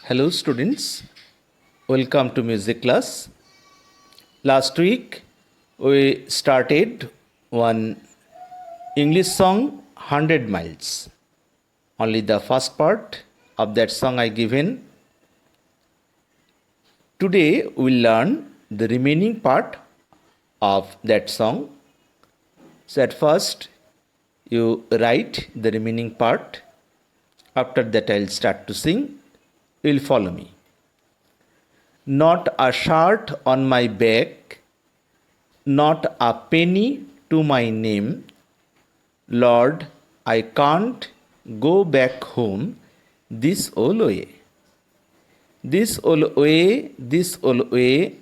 Hello students, welcome to music class. Last week we started one English song 100 miles. Only the first part of that song I given. Today we'll learn the remaining part of that song. So at first you write the remaining part. After that I'll start to sing. You'll follow me. Not a shirt on my back, not a penny to my name. Lord, I can't go back home this old way. This old way, this old way,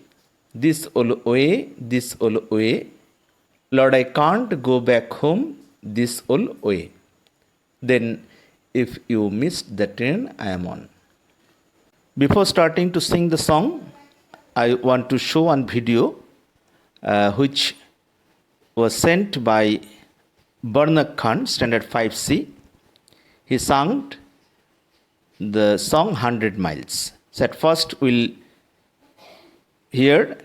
this old way, this old way. Lord, I can't go back home this old way. Then, if you missed the train I am on. Before starting to sing the song, I want to show one video which was sent by Barnak Khan, Standard 5C. He sang the song 100 miles. So at first we'll hear,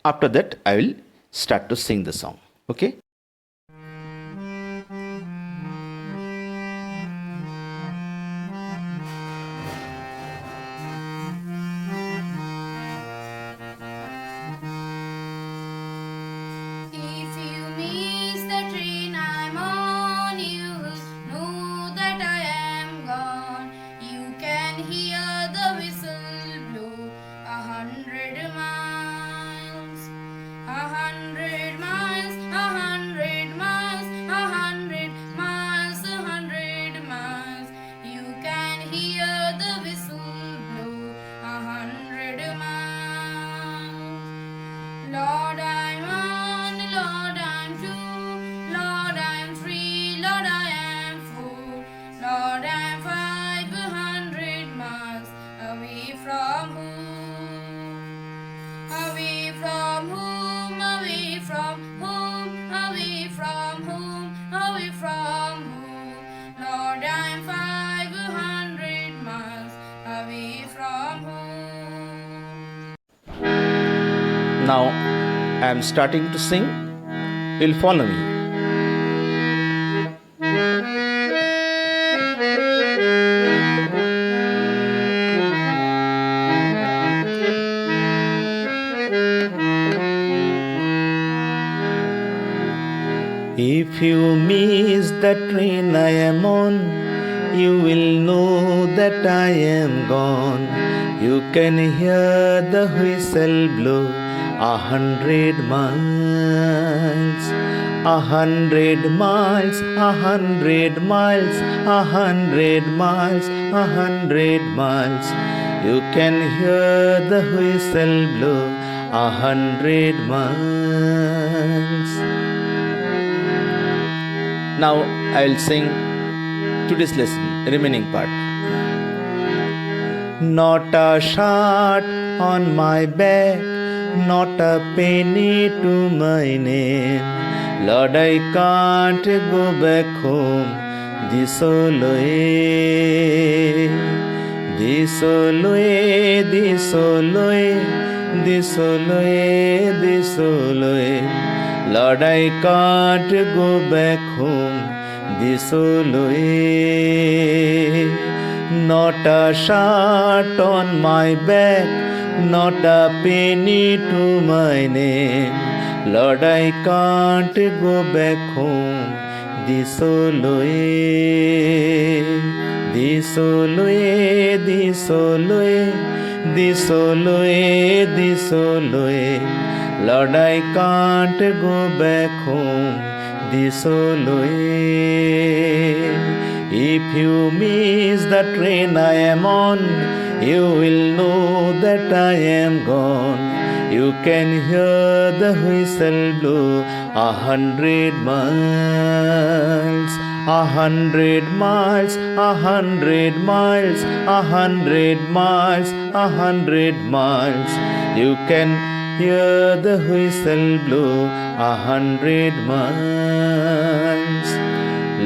after that I will start to sing the song. Okay? If you miss the train I'm on, you know that I am gone. You can hear the whistle blow 100 miles. 100 miles, 100 miles, 100 miles, 100 miles. You can hear the whistle blow 100 miles. Lord, I'm one, Lord, I'm two, Lord, I'm three, Lord, I am four, Lord, I'm 500 miles away from home. Away from home, away from home, away from home, away from home. Lord, I'm 500 miles away from home. Now I am starting to sing. You'll follow me. If you miss the train I am on, you will know that I am gone. You can hear the whistle blow 100 miles. 100 miles, 100 miles, 100 miles, 100 miles. You can hear the whistle blow 100 miles. Now I will sing today's lesson, remaining part. Not a shirt on my back, not a penny to my name. Lord, I can't go back home this old way. This old way, this old way, this old way, this old way. Lord, I can't go back home this old way. Not a shirt on my back, not a penny to my name. Lord, I can't go back home this old way. This old way, this old way, this old way, this old way. Lord, I can't go back home this old way. If you miss the train I am on, you will know that I am gone. You can hear the whistle blow 100 miles. 100 miles, 100 miles, 100 miles, 100 miles. You can hear the whistle blow 100 miles.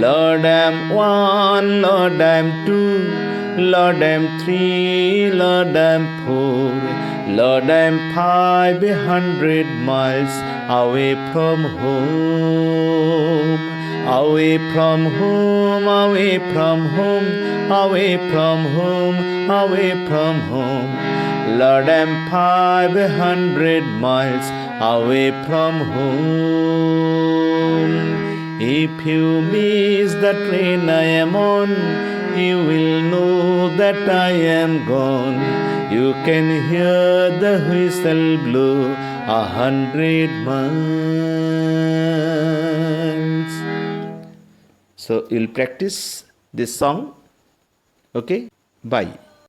Lord, I'm one, Lord, I'm two, Lord, I'm 3, Lord, I'm 4, Lord, I'm 500 miles away from home. Away from home, away from home, away from home, away from home. Lord, I'm 500 miles away from home. If you miss the train I am on, you will know that I am gone. You can hear the whistle blow 100 miles. So you'll practice this song. Okay? Bye.